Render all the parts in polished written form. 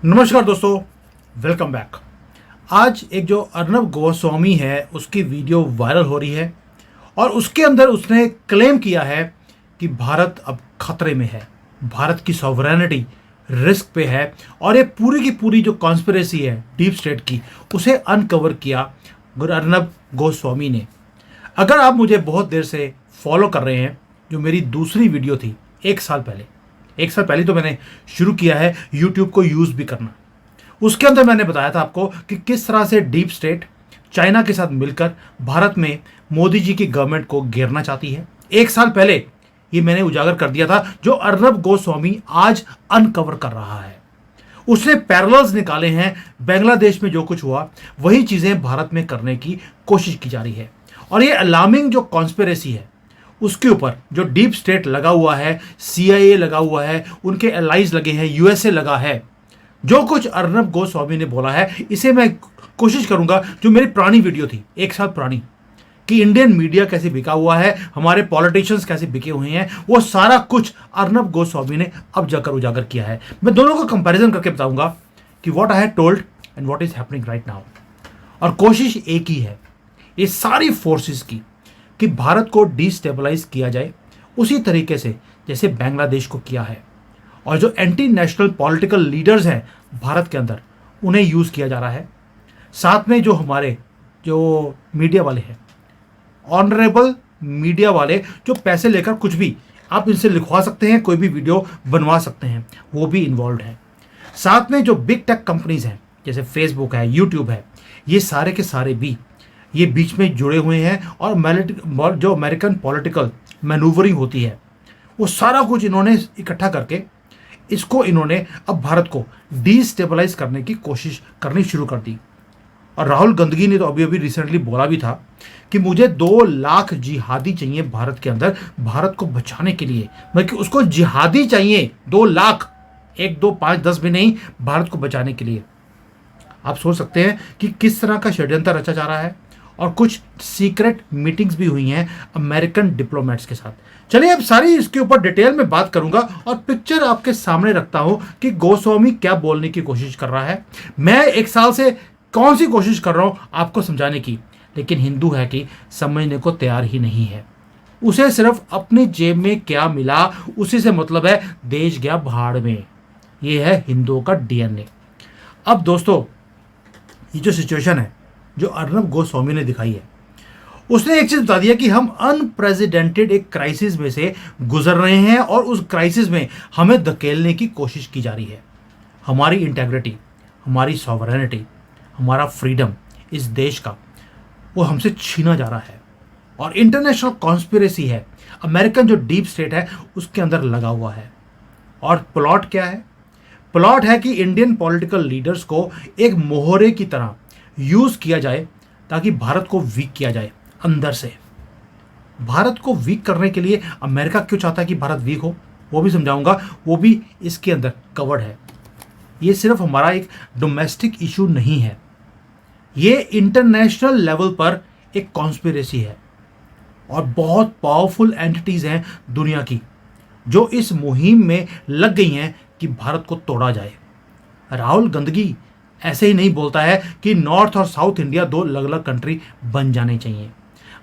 नमस्कार दोस्तों, welcome back. आज एक जो अर्नब गोस्वामी है उसकी वीडियो वायरल हो रही है और उसके अंदर उसने क्लेम किया है कि भारत अब खतरे में है, भारत की सॉवरेनिटी रिस्क पे है और ये पूरी की पूरी जो कॉन्स्पिरेसी है डीप स्टेट की उसे अनकवर किया अर्नब गोस्वामी ने। अगर आप मुझे बहुत देर से फॉलो कर रहे हैं, जो मेरी दूसरी वीडियो थी एक साल पहले तो मैंने शुरू किया है यूट्यूब को यूज़ भी करना। उसके अंदर मैंने बताया था आपको कि किस तरह से डीप स्टेट चाइना के साथ मिलकर भारत में मोदी जी की गवर्नमेंट को घेरना चाहती है। एक साल पहले ये मैंने उजागर कर दिया था, जो अर्नब गोस्वामी आज अनकवर कर रहा है। उसने पैरेलल्स निकाले हैं, बांग्लादेश में जो कुछ हुआ वही चीज़ें भारत में करने की कोशिश की जा रही है। और ये अलार्मिंग जो कॉन्स्पिरेसी है उसके ऊपर जो डीप स्टेट लगा हुआ है, CIA लगा हुआ है, उनके एलाइज लगे हैं, USA लगा है। जो कुछ अर्नब गोस्वामी ने बोला है इसे मैं कोशिश करूंगा, जो मेरी पुरानी वीडियो थी एक साल पुरानी, कि इंडियन मीडिया कैसे बिका हुआ है, हमारे पॉलिटिशियंस कैसे बिके हुए हैं, वो सारा कुछ अर्नब गोस्वामी ने अब जाकर उजागर किया है। मैं दोनों को कंपैरिजन करके बताऊंगा कि what I have told and what is happening right now. और कोशिश एक ही है ये सारी फोर्सेस की कि भारत को डिस्टेबलाइज किया जाए उसी तरीके से जैसे बांग्लादेश को किया है। और जो एंटी नेशनल पॉलिटिकल लीडर्स हैं भारत के अंदर उन्हें यूज़ किया जा रहा है। साथ में जो हमारे जो मीडिया वाले हैं, ऑनरेबल मीडिया वाले, जो पैसे लेकर कुछ भी आप इनसे लिखवा सकते हैं, कोई भी वीडियो बनवा सकते हैं, वो भी इन्वॉल्व हैं। साथ में जो बिग टेक कंपनीज हैं जैसे फेसबुक है, यूट्यूब है, ये सारे के सारे भी ये बीच में जुड़े हुए हैं। और जो अमेरिकन पॉलिटिकल मैनूवरिंग होती है वो सारा कुछ इन्होंने इकट्ठा करके इसको इन्होंने अब भारत को डिस्टेबलाइज करने की कोशिश करनी शुरू कर दी। और राहुल गांधी ने तो अभी अभी रिसेंटली बोला भी था कि मुझे 2 लाख जिहादी चाहिए भारत के अंदर, भारत को बचाने के लिए। मतलब उसको जिहादी चाहिए 2 लाख, 1, 2, 5, 10 भी नहीं, भारत को बचाने के लिए। आप सोच सकते हैं कि किस तरह का षड्यंत्र रचा जा रहा है। और कुछ सीक्रेट मीटिंग्स भी हुई हैं अमेरिकन डिप्लोमेट्स के साथ। चलिए अब सारी इसके ऊपर डिटेल में बात करूंगा और पिक्चर आपके सामने रखता हूं कि गोस्वामी क्या बोलने की कोशिश कर रहा है। मैं एक साल से कौन सी कोशिश कर रहा हूं आपको समझाने की, लेकिन हिंदू है कि समझने को तैयार ही नहीं है। उसे सिर्फ अपनी जेब में क्या मिला उसी से मतलब है, देश गया भाड़ में। ये है हिंदुओं का DNA। अब दोस्तों, ये जो सिचुएशन है जो अर्नब गोस्वामी ने दिखाई है, उसने एक चीज बता दिया कि हम अनप्रेसिडेंटेड एक क्राइसिस में से गुजर रहे हैं और उस क्राइसिस में हमें धकेलने की कोशिश की जा रही है। हमारी इंटेग्रिटी, हमारी सॉवरेनिटी, हमारा फ्रीडम इस देश का, वो हमसे छीना जा रहा है। और इंटरनेशनल कॉन्स्पिरेसी है, अमेरिकन जो डीप स्टेट है उसके अंदर लगा हुआ है। और प्लॉट क्या है? प्लॉट है कि इंडियन पॉलिटिकल लीडर्स को एक मोहरे की तरह यूज किया जाए ताकि भारत को वीक किया जाए अंदर से। भारत को वीक करने के लिए अमेरिका क्यों चाहता है कि भारत वीक हो, वो भी समझाऊंगा, वो भी इसके अंदर कवर्ड है। ये सिर्फ हमारा एक डोमेस्टिक इशू नहीं है, ये इंटरनेशनल लेवल पर एक कॉन्स्पिरेसी है। और बहुत पावरफुल एंटिटीज हैं दुनिया की जो इस मुहिम में लग गई हैं कि भारत को तोड़ा जाए। राहुल गांधी ऐसे ही नहीं बोलता है कि नॉर्थ और साउथ इंडिया 2 अलग अलग कंट्री बन जाने चाहिए।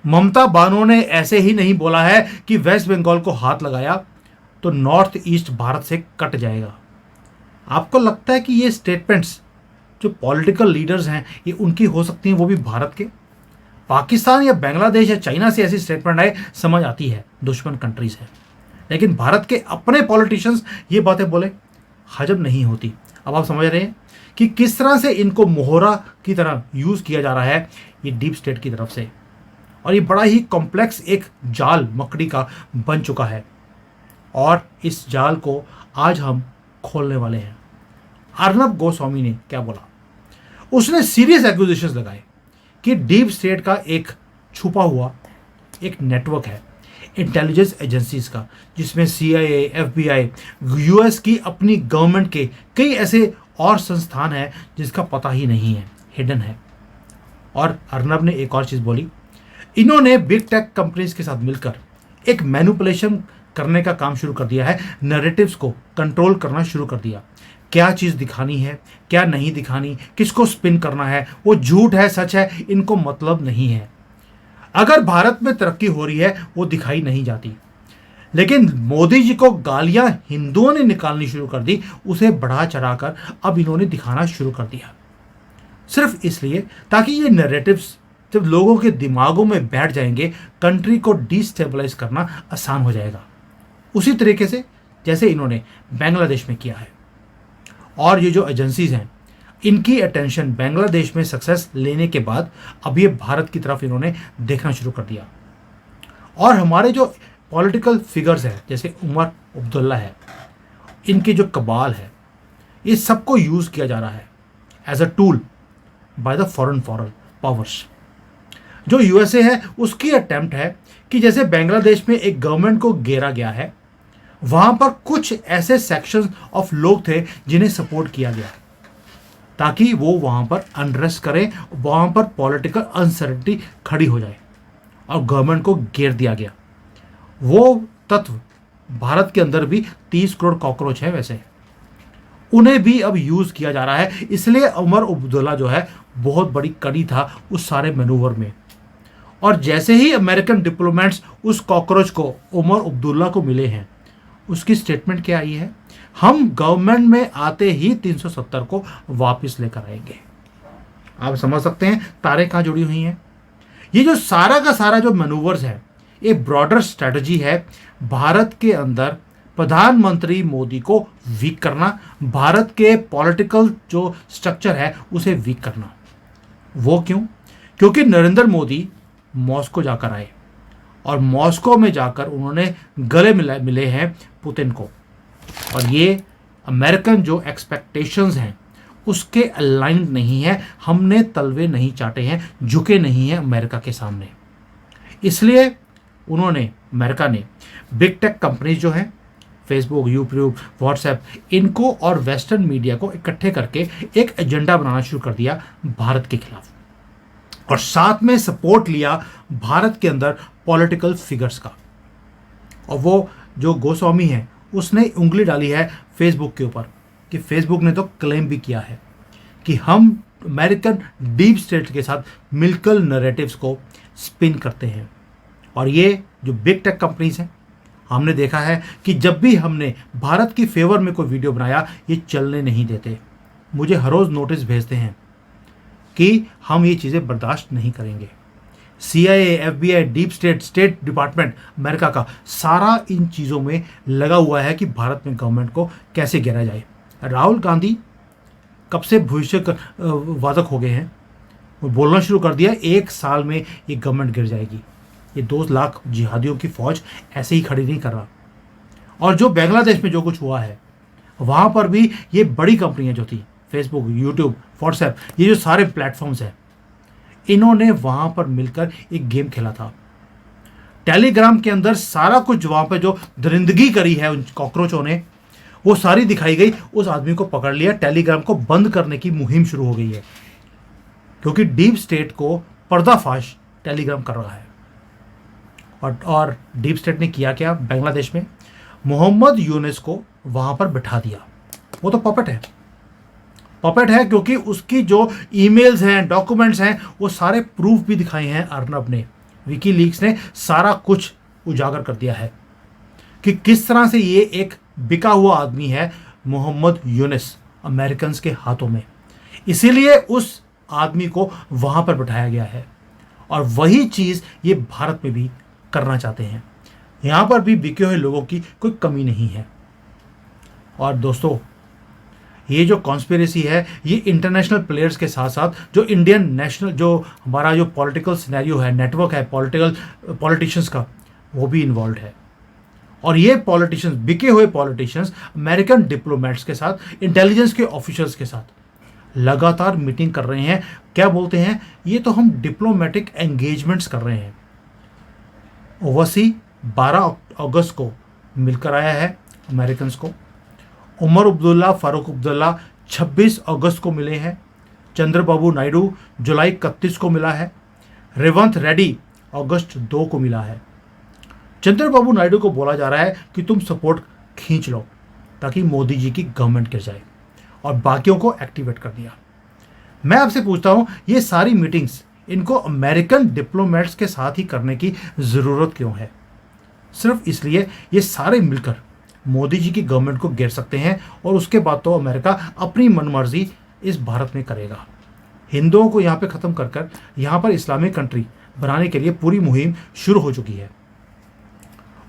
ममता बानो ने ऐसे ही नहीं बोला है कि वेस्ट बंगाल को हाथ लगाया तो नॉर्थ ईस्ट भारत से कट जाएगा। आपको लगता है कि ये स्टेटमेंट्स जो पॉलिटिकल लीडर्स हैं ये उनकी हो सकती हैं, वो भी भारत के? पाकिस्तान या बांग्लादेश या चाइना से ऐसी स्टेटमेंट आए समझ आती है, दुश्मन कंट्रीज है। लेकिन भारत के अपने पॉलिटिशियंस ये बातें बोले, हजम नहीं होती। अब आप समझ रहे हैं कि किस तरह से इनको मोहरा की तरह यूज किया जा रहा है ये डीप स्टेट की तरफ से। और ये बड़ा ही कॉम्प्लेक्स एक जाल मकड़ी का बन चुका है और इस जाल को आज हम खोलने वाले हैं। अर्नब गोस्वामी ने क्या बोला? उसने सीरियस एक्यूजेशंस लगाए कि डीप स्टेट का एक छुपा हुआ एक नेटवर्क है इंटेलिजेंस एजेंसीज का, जिसमें CIA, FBI, US की अपनी गवर्नमेंट के कई ऐसे और संस्थान हैं जिसका पता ही नहीं है, हिडन है। और अर्नब ने एक और चीज़ बोली, इन्होंने बिग टेक कंपनीज के साथ मिलकर एक मैनिपुलेशन करने का काम शुरू कर दिया है, नैरेटिव्स को कंट्रोल करना शुरू कर दिया। क्या चीज़ दिखानी है, क्या नहीं दिखानी, किसको स्पिन करना है, वो झूठ है सच है, इनको मतलब नहीं है। अगर भारत में तरक्की हो रही है वो दिखाई नहीं जाती, लेकिन मोदी जी को गालियां हिंदुओं ने निकालनी शुरू कर दी, उसे बढ़ा चढ़ाकर अब इन्होंने दिखाना शुरू कर दिया, सिर्फ इसलिए ताकि ये नैरेटिव्स जब लोगों के दिमागों में बैठ जाएंगे, कंट्री को डिस्टेबलाइज करना आसान हो जाएगा, उसी तरीके से जैसे इन्होंने बांग्लादेश में किया है। और ये जो एजेंसीज हैं, इनकी अटेंशन बांग्लादेश में सक्सेस लेने के बाद अब ये भारत की तरफ इन्होंने देखना शुरू कर दिया। और हमारे जो पॉलिटिकल फिगर्स हैं जैसे उमर अब्दुल्ला है, इनकी जो कबाल है, इस सबको यूज़ किया जा रहा है as a tool by the foreign powers. जो यूएसए है उसकी अटेम्प्ट है कि जैसे बांग्लादेश में एक गवर्नमेंट को घेरा गया है, वहां पर कुछ ऐसे सेक्शंस ऑफ लोग थे जिन्हें सपोर्ट किया गया ताकि वो वहां पर अनरेस्ट करें, वहां पर पॉलिटिकल अनसर्टेनिटी खड़ी हो जाए और गवर्नमेंट को घेर दिया गया। वो तत्व भारत के अंदर भी 30 करोड़ कॉकरोच है, वैसे उन्हें भी अब यूज किया जा रहा है। इसलिए उमर अब्दुल्ला जो है बहुत बड़ी कड़ी था उस सारे मैनूवर में। और जैसे ही अमेरिकन डिप्लोमेट्स उस कॉकरोच को उमर अब्दुल्ला को मिले हैं, उसकी स्टेटमेंट क्या आई है, हम गवर्नमेंट में आते ही 370 को वापस लेकर आएंगे। आप समझ सकते हैं तारें कहां जुड़ी हुई हैं। ये जो सारा का सारा जो मैनूवर्स है, एक ब्रॉडर स्ट्रेटजी है भारत के अंदर प्रधानमंत्री मोदी को वीक करना, भारत के पॉलिटिकल जो स्ट्रक्चर है उसे वीक करना। वो क्यों? क्योंकि नरेंद्र मोदी मॉस्को जाकर आए और मॉस्को में जाकर उन्होंने गले मिले हैं पुतिन को, और ये अमेरिकन जो एक्सपेक्टेशंस हैं उसके अलाइंड नहीं है। हमने तलवे नहीं चाटे हैं, झुके नहीं हैं अमेरिका के सामने। इसलिए उन्होंने, अमेरिका ने बिग टेक कंपनीज जो हैं फेसबुक, यूट्यूब, व्हाट्सएप, इनको और वेस्टर्न मीडिया को इकट्ठे करके एक एजेंडा बनाना शुरू कर दिया भारत के खिलाफ, और साथ में सपोर्ट लिया भारत के अंदर पॉलिटिकल फिगर्स का। और वो जो गोस्वामी है उसने उंगली डाली है फेसबुक के ऊपर कि फेसबुक ने तो क्लेम भी किया है कि हम अमेरिकन डीप स्टेट के साथ मिलकर नैरेटिव्स को स्पिन करते हैं। और ये जो बिग टेक कंपनीज हैं, हमने देखा है कि जब भी हमने भारत की फेवर में कोई वीडियो बनाया, ये चलने नहीं देते, मुझे हर रोज़ नोटिस भेजते हैं कि हम ये चीज़ें बर्दाश्त नहीं करेंगे। CIA, FBI, deep state department America का सारा इन चीज़ों में लगा हुआ है कि भारत में गवर्नमेंट को कैसे गिरा जाए। राहुल गांधी कब से भविष्य वादक हो गए हैं, वो बोलना शुरू कर दिया 1 साल में ये गवर्नमेंट गिर जाएगी। ये 2 लाख जिहादियों की फौज ऐसे ही खड़ी नहीं कर रहा। और जो बांग्लादेश में जो कुछ हुआ है, वहाँ पर भी ये बड़ी कंपनियाँ जो थी फेसबुक, यूट्यूब, व्हाट्सएप, ये जो सारे प्लेटफॉर्म्स हैं, इन्होंने वहाँ पर मिलकर एक गेम खेला था। टेलीग्राम के अंदर सारा कुछ वहाँ पर जो दरिंदगी करी है उन कॉकरोचों ने, वो सारी दिखाई गई। उस आदमी को पकड़ लिया, टेलीग्राम को बंद करने की मुहिम शुरू हो गई है, क्योंकि डीप स्टेट को पर्दाफाश टेलीग्राम कर रहा है। और डीप स्टेट ने किया क्या बांग्लादेश में? मोहम्मद यूनुस को वहाँ पर बिठा दिया। वो तो पपेट है, क्योंकि उसकी जो ईमेल्स हैं, डॉक्यूमेंट्स हैं, वो सारे प्रूफ भी दिखाए हैं अर्नब ने। विकीलीक्स ने सारा कुछ उजागर कर दिया है कि किस तरह से ये एक बिका हुआ आदमी है मोहम्मद यूनुस अमेरिकन के हाथों में। इसीलिए उस आदमी को वहाँ पर बिठाया गया है, और वही चीज़ ये भारत में भी करना चाहते हैं। यहाँ पर भी बिके हुए लोगों की कोई कमी नहीं है। और दोस्तों, ये जो कॉन्स्पिरेसी है, ये इंटरनेशनल प्लेयर्स के साथ साथ जो इंडियन नेशनल जो हमारा जो पॉलिटिकल सिनेरियो है, नेटवर्क है पॉलिटिशियंस का, वो भी इन्वॉल्व है। और ये पॉलिटिशियंस, बिके हुए पॉलिटिशियंस अमेरिकन डिप्लोमेट्स के साथ, इंटेलिजेंस के ऑफिसर्स के साथ लगातार मीटिंग कर रहे हैं। क्या बोलते हैं? ये तो हम डिप्लोमेटिक एंगेजमेंट्स कर रहे हैं। ओवैसी 12 अगस्त को मिलकर आया है अमेरिकन को। उमर अब्दुल्ला, फारूक अब्दुल्ला 26 अगस्त को मिले हैं। चंद्रबाबू नायडू जुलाई 31 को मिला है। रेवंत रेड्डी अगस्त 2 को मिला है। चंद्रबाबू नायडू को बोला जा रहा है कि तुम सपोर्ट खींच लो ताकि मोदी जी की गवर्नमेंट गिर जाए। और बाकियों को एक्टिवेट कर दिया। मैं आपसे पूछता हूं, ये सारी मीटिंग्स इनको अमेरिकन डिप्लोमेट्स के साथ ही करने की ज़रूरत क्यों है? सिर्फ इसलिए ये सारे मिलकर मोदी जी की गवर्नमेंट को घेर सकते हैं और उसके बाद तो अमेरिका अपनी मनमर्जी इस भारत में करेगा। हिंदुओं को यहाँ पे ख़त्म कर कर यहाँ पर इस्लामिक कंट्री बनाने के लिए पूरी मुहिम शुरू हो चुकी है।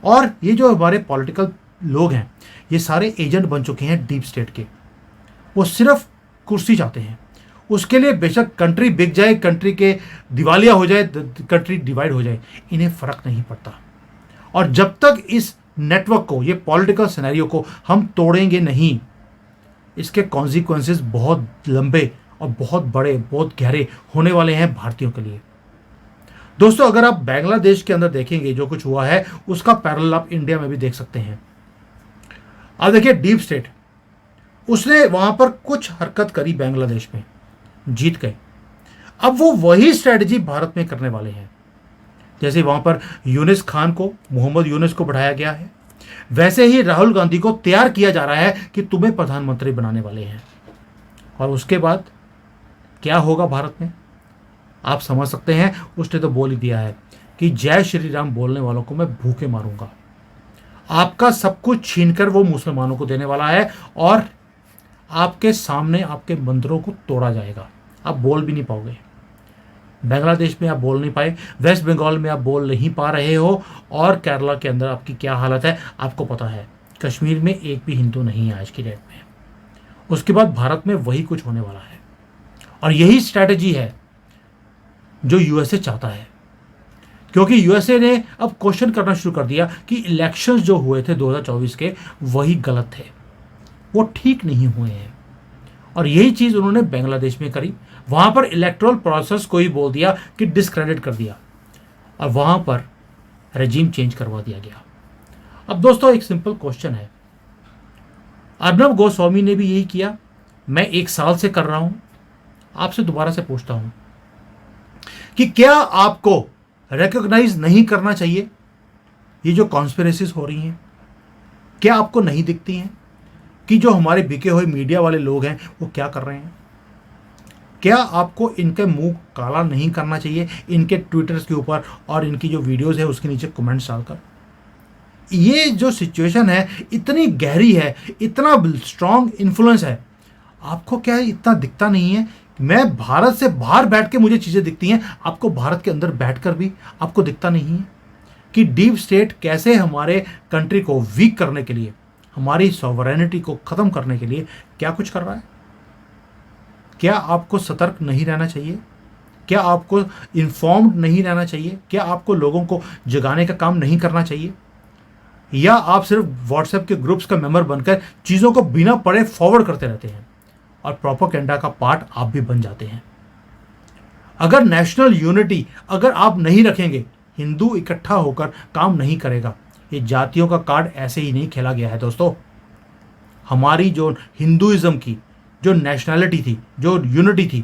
और ये जो हमारे पॉलिटिकल लोग हैं, ये सारे एजेंट बन चुके हैं डीप स्टेट के। वो सिर्फ कुर्सी चाहते हैं। उसके लिए बेशक कंट्री बिक जाए, कंट्री के दिवालिया हो जाए, कंट्री डिवाइड हो जाए, इन्हें फ़र्क नहीं पड़ता। और जब तक इस नेटवर्क को, ये पॉलिटिकल सिनेरियो को हम तोड़ेंगे नहीं, इसके कॉन्सिक्वेंसेस बहुत लंबे और बहुत बड़े, बहुत गहरे होने वाले हैं भारतीयों के लिए। दोस्तों, अगर आप बांग्लादेश के अंदर देखेंगे जो कुछ हुआ है, उसका पैरेलल आप इंडिया में भी देख सकते हैं। अब देखिए, डीप स्टेट उसने वहां पर कुछ हरकत करी, बांग्लादेश में जीत गए। अब वो वही स्ट्रेटजी भारत में करने वाले हैं। जैसे वहां पर यूनिस खान को, मोहम्मद यूनिस को बढ़ाया गया है, वैसे ही राहुल गांधी को तैयार किया जा रहा है कि तुम्हें प्रधानमंत्री बनाने वाले हैं। और उसके बाद क्या होगा भारत में, आप समझ सकते हैं। उसने तो बोल ही दिया है कि जय श्री राम बोलने वालों को मैं भूखे मारूंगा। आपका सब कुछ छीनकर वो मुसलमानों को देने वाला है और आपके सामने आपके मंदिरों को तोड़ा जाएगा। आप बोल भी नहीं पाओगे। बांग्लादेश में आप बोल नहीं पाए, वेस्ट बंगाल में आप बोल नहीं पा रहे हो, और केरला के अंदर आपकी क्या हालत है आपको पता है। कश्मीर में एक भी हिंदू नहीं है आज की डेट में। उसके बाद भारत में वही कुछ होने वाला है। और यही स्ट्रैटेजी है जो यूएसए चाहता है, क्योंकि यूएसए ने अब क्वेश्चन करना शुरू कर दिया कि इलेक्शंस जो हुए थे 2024 के, वही गलत थे, वो ठीक नहीं हुए हैं। और यही चीज़ उन्होंने बांग्लादेश में करी। वहाँ पर इलेक्ट्रल प्रोसेस को ही बोल दिया कि डिस्क्रेडिट कर दिया, और वहाँ पर रेजिम चेंज करवा दिया गया। अब दोस्तों, एक सिंपल क्वेश्चन है, अर्नब गोस्वामी ने भी यही किया, मैं 1 साल से कर रहा हूँ। आपसे दोबारा से पूछता हूँ कि क्या आपको रिकॉग्नाइज नहीं करना चाहिए ये जो कॉन्स्पिरेसीज हो रही हैं? क्या आपको नहीं दिखती हैं कि जो हमारे बिके हुए मीडिया वाले लोग हैं वो क्या कर रहे हैं? क्या आपको इनके मुंह काला नहीं करना चाहिए इनके ट्विटर्स के ऊपर और इनकी जो वीडियोस है उसके नीचे कमेंट्स डालकर? ये जो सिचुएशन है इतनी गहरी है, इतना स्ट्रांग इन्फ्लुएंस है, आपको क्या है इतना दिखता नहीं है? मैं भारत से बाहर बैठ के मुझे चीज़ें दिखती हैं, आपको भारत के अंदर बैठकर भी आपको दिखता नहीं है कि डीप स्टेट कैसे हमारे कंट्री को वीक करने के लिए, हमारी सॉवरेनिटी को ख़त्म करने के लिए क्या कुछ कर रहा है? क्या आपको सतर्क नहीं रहना चाहिए? क्या आपको इन्फॉर्म्ड नहीं रहना चाहिए? क्या आपको लोगों को जगाने का काम नहीं करना चाहिए? या आप सिर्फ व्हाट्सएप के ग्रुप्स का मेंबर बनकर चीज़ों को बिना पढ़े फॉरवर्ड करते रहते हैं और प्रोपेगेंडा का पार्ट आप भी बन जाते हैं? अगर नेशनल यूनिटी अगर आप नहीं रखेंगे, हिंदू इकट्ठा होकर काम नहीं करेगा। ये जातियों का कार्ड ऐसे ही नहीं खेला गया है दोस्तों। हमारी जो हिंदुइज्म की जो नेशनैलिटी थी, जो यूनिटी थी,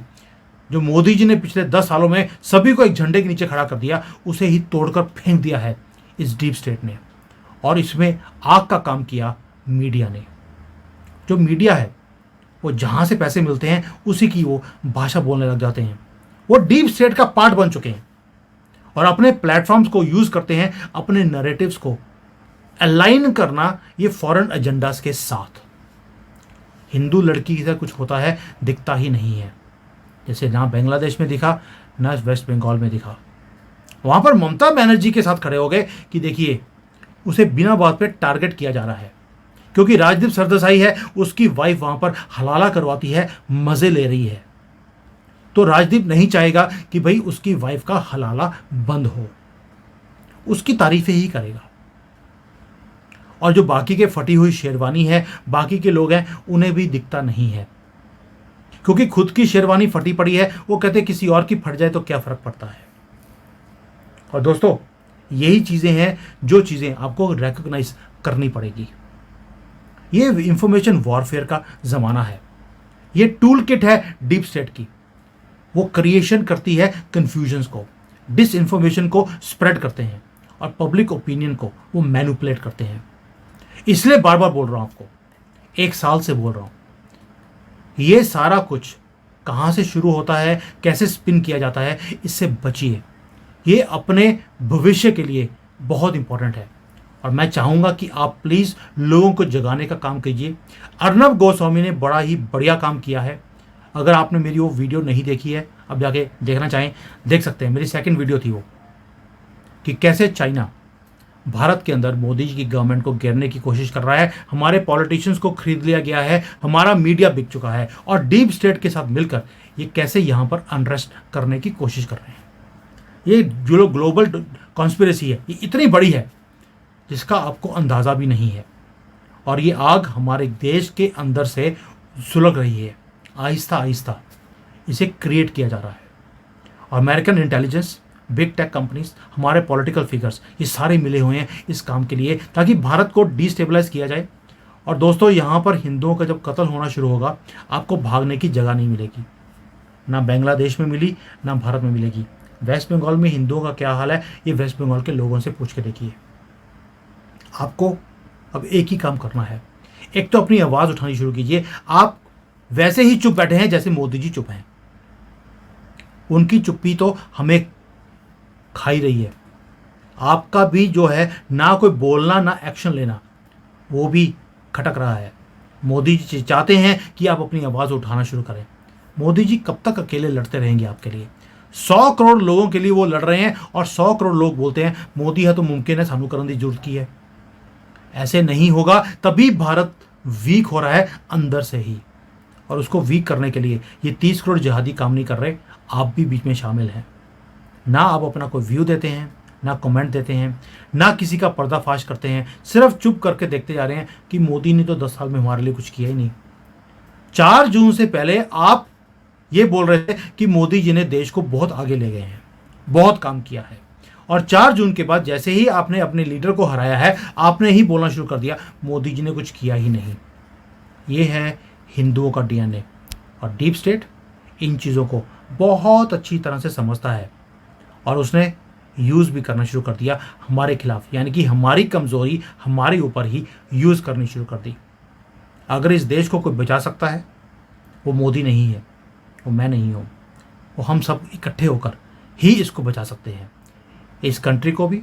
जो मोदी जी ने पिछले 10 सालों में सभी को एक झंडे के नीचे खड़ा कर दिया, उसे ही तोड़कर फेंक दिया है इस डीप स्टेट ने। और इसमें आग का काम किया मीडिया ने। जो मीडिया है वो जहाँ से पैसे मिलते हैं उसी की वो भाषा बोलने लग जाते हैं। वो डीप स्टेट का पार्ट बन चुके हैं और अपने प्लेटफॉर्म्स को यूज़ करते हैं अपने नैरेटिव्स को अलाइन करना ये फॉरेन एजेंडास के साथ। हिंदू लड़की की तरह कुछ होता है दिखता ही नहीं है, जैसे ना बांग्लादेश में दिखा ना वेस्ट बंगाल में दिखा। वहाँ पर ममता बनर्जी के साथ खड़े हो गए कि देखिए उसे बिना बात पे टारगेट किया जा रहा है, क्योंकि राजदीप सरदेसाई है, उसकी वाइफ वहाँ पर हलाला करवाती है, मज़े ले रही है। तो राजदीप नहीं चाहेगा कि भाई उसकी वाइफ का हलाला बंद हो, उसकी तारीफें ही करेगा। और जो बाकी के फटी हुई शेरवानी है, बाकी के लोग हैं, उन्हें भी दिखता नहीं है, क्योंकि खुद की शेरवानी फटी पड़ी है। वो कहते किसी और की फट जाए तो क्या फ़र्क पड़ता है। और दोस्तों, यही चीज़ें हैं जो चीज़ें आपको रिकॉग्नाइज करनी पड़ेगी। ये इंफॉर्मेशन वॉरफेयर का ज़माना है। ये टूल किट है डीप स्टेट की। वो क्रिएशन करती है कन्फ्यूजन्स को, डिस इन्फॉर्मेशन को स्प्रेड करते हैं और पब्लिक ओपिनियन को वो मैनिपुलेट करते हैं। इसलिए बार बार बोल रहा हूँ आपको, 1 साल से बोल रहा हूँ, ये सारा कुछ कहाँ से शुरू होता है, कैसे स्पिन किया जाता है, इससे बचिए। ये अपने भविष्य के लिए बहुत इंपॉर्टेंट है और मैं चाहूँगा कि आप प्लीज़ लोगों को जगाने का काम कीजिए। अर्नब गोस्वामी ने बड़ा ही बढ़िया काम किया है। अगर आपने मेरी वो वीडियो नहीं देखी है, अब जाके देखना चाहें देख सकते हैं। मेरी सेकंड वीडियो थी वो, कि कैसे चाइना भारत के अंदर मोदी जी की गवर्नमेंट को घेरने की कोशिश कर रहा है, हमारे पॉलिटिशियंस को खरीद लिया गया है, हमारा मीडिया बिक चुका है और डीप स्टेट के साथ मिलकर ये कैसे यहाँ पर अनरेस्ट करने की कोशिश कर रहे हैं। ये जो ग्लोबल कॉन्स्पिरेसी है ये इतनी बड़ी है जिसका आपको अंदाज़ा भी नहीं है और ये आग हमारे देश के अंदर से सुलग रही है। आहिस्ता आहिस्ता इसे क्रिएट किया जा रहा है और American intelligence, big tech companies, हमारे पॉलिटिकल फिगर्स, ये सारे मिले हुए हैं इस काम के लिए ताकि भारत को डिस्टेबलाइज किया जाए। और दोस्तों, यहाँ पर हिंदुओं का जब कत्ल होना शुरू होगा आपको भागने की जगह नहीं मिलेगी। ना बांग्लादेश में मिली ना भारत में मिलेगी। वेस्ट बंगाल में हिंदुओं का क्या हाल है ये वेस्ट बंगाल के लोगों से पूछ के देखिए। आपको अब एक ही काम करना है, एक तो अपनी आवाज़ उठानी शुरू कीजिए। आप वैसे ही चुप बैठे हैं जैसे मोदी जी चुप हैं। उनकी चुप्पी तो हमें खा ही रही है। आपका भी जो है ना कोई बोलना ना एक्शन लेना, वो भी खटक रहा है। मोदी जी चाहते हैं कि आप अपनी आवाज़ उठाना शुरू करें। मोदी जी कब तक अकेले लड़ते रहेंगे आपके लिए? 100 करोड़ लोगों के लिए वो लड़ रहे हैं और 100 करोड़ लोग बोलते हैं मोदी है तो मुमकिन है, सानू करने की जरूरत की है। ऐसे नहीं होगा, तभी भारत वीक हो रहा है अंदर से ही। और उसको वीक करने के लिए ये 30 करोड़ जिहादी काम नहीं कर रहे, आप भी बीच में शामिल हैं। ना आप अपना कोई व्यू देते हैं, ना कमेंट देते हैं, ना किसी का पर्दाफाश करते हैं, सिर्फ चुप करके देखते जा रहे हैं कि मोदी ने तो 10 साल में हमारे लिए कुछ किया ही नहीं। 4 जून से पहले आप ये बोल रहे थे कि मोदी जी ने देश को बहुत आगे ले गए हैं, बहुत काम किया है। और 4 जून के बाद जैसे ही आपने अपने लीडर को हराया है, आपने ही बोलना शुरू कर दिया मोदी जी ने कुछ किया ही नहीं। ये है हिंदुओं का डीएनए और डीप स्टेट इन चीज़ों को बहुत अच्छी तरह से समझता है और उसने यूज़ भी करना शुरू कर दिया हमारे खिलाफ, यानी कि हमारी कमज़ोरी हमारे ऊपर ही यूज़ करनी शुरू कर दी। अगर इस देश को कोई बचा सकता है वो मोदी नहीं है, वो मैं नहीं हूँ, वो हम सब इकट्ठे होकर ही इसको बचा सकते हैं। इस कंट्री को भी,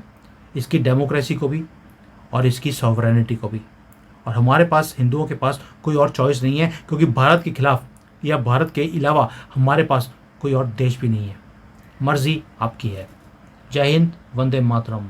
इसकी डेमोक्रेसी को भी और इसकी सॉवरेनिटी को भी। और हमारे पास, हिंदुओं के पास कोई और चॉइस नहीं है, क्योंकि भारत के खिलाफ या भारत के अलावा हमारे पास कोई और देश भी नहीं है। मर्जी आपकी है। जय हिंद, वंदे मातरम।